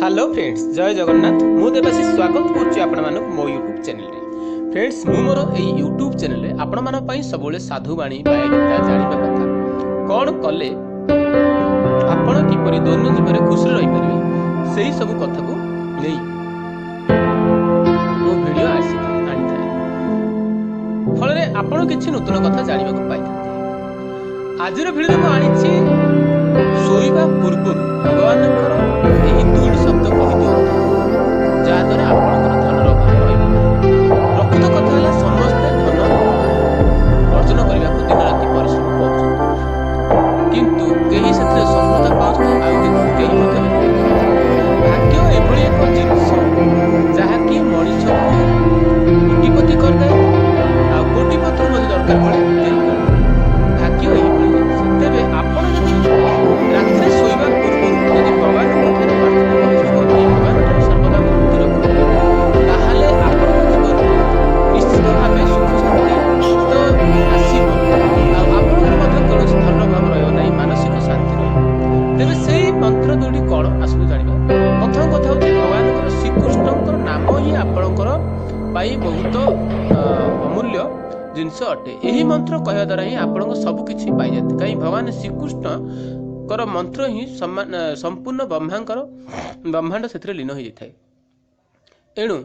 Hello friends, जय जगन्नाथ। मु देवाशीष स्वागत करुच्ची मो यूट्यूब चैनल रे। फ्रेंड्स, मु मोर ए यूट्यूब चैनल रे आपण मान पई सबले साधुवाणी बाया गीता जानिबा कथा कौन कले आपण किपरि दैनिक जीवन में खुशी रही परिबे सेही सब कथा को नै मो वीडियो आसी आनी थाए। फल रे आपण किछि नूतन कथा जानिबा को पाइथाते। आजिर वीडियो को आनिछि सोइबा पूर्व भगवान एही दुईटी शब्द कहि दियंतु जहा द्वारा आपणकर धनर अभाव रहिब नाही। प्रकृत कथा है समस्ते धन अर्जन करने को दिन राति परिश्रम करुछंती, किंतु केही सेथिरे सफलता पाउछंती आ केही मध्ये भाग्य एभली एक जिनिस जहाँकि मनीष को कोटिपति करदे आ कोटिपति मध्ये दरकार पड़े भाग्य एभली जिनिस। तेबे आपण जदि रात्रि सोइबा पूर्व यदि भगवान कथारे प्रार्थना करिछो कि भगवान सर्वदा मुक्ति रखो ताहाले आपण जीवन निश्चित भावे सुख शांति तो आसीब आ आपण मध्ये कौन धन भाव रहियो नै, मानसिक शांति रहियो। तेबे सेही मंत्र दुडी कोन आसु जानिबा। प्रथम कथा होछि भगवान श्रीकृष्णकर नाम ही आपणकर पाई बहुत अमूल्य जिनस अटे। यही मंत्र कहवा द्वारा ही आपण सब किछि पाई जाते। कहीं भगवान श्रीकृष्ण कर मंत्र ही संपूर्ण ब्रह्मांड से लीन हो जाए। एणु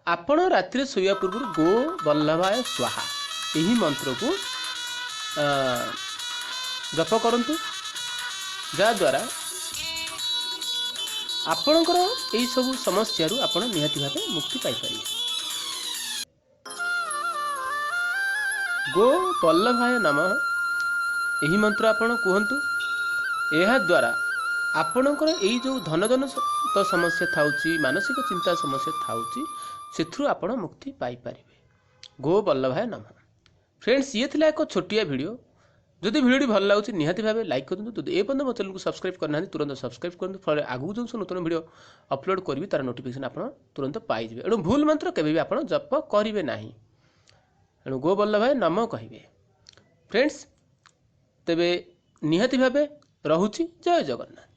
आपण रात्रि शोया पूर्व गो वल्लभाय स्वाहा यही मंत्र को जप करंतु, जद्वारा आपणकर यही सब समस्या आपण निहाती भावे मुक्ति पाई पारे। गो वल्लभाय नमः यही मंत्र आपण कहतु। यह द्वारा आपणकर यही जो धन तो समस्या थाउची, मानसिक चिंता समस्या थाउची, सेथुरु आपण मुक्ति पाई पारिबे। गो वल्लभाय नमः। फ्रेंड्स, ये थिला एक छोटिया वीडियो। जदि वीडियो भल लागुची निहाती भावे लाइक करंतु। जदि ए पर्यंत मो चैनल को सब्सक्राइब करना तुरंत सब्सक्राइब करंतु। फल आगु जो नूतन वीडियो अपलोड करबी तार नोटिफिकेशन आपण तुरंत पाई जिवे। एणु भूल मंत्र केबे भी आपण जप करिवे नाही। एणु गो वल्लभाय नमः कहिबे। फ्रेंड्स, तेबे निहाती भावे रहुची। जय जगन्नाथ।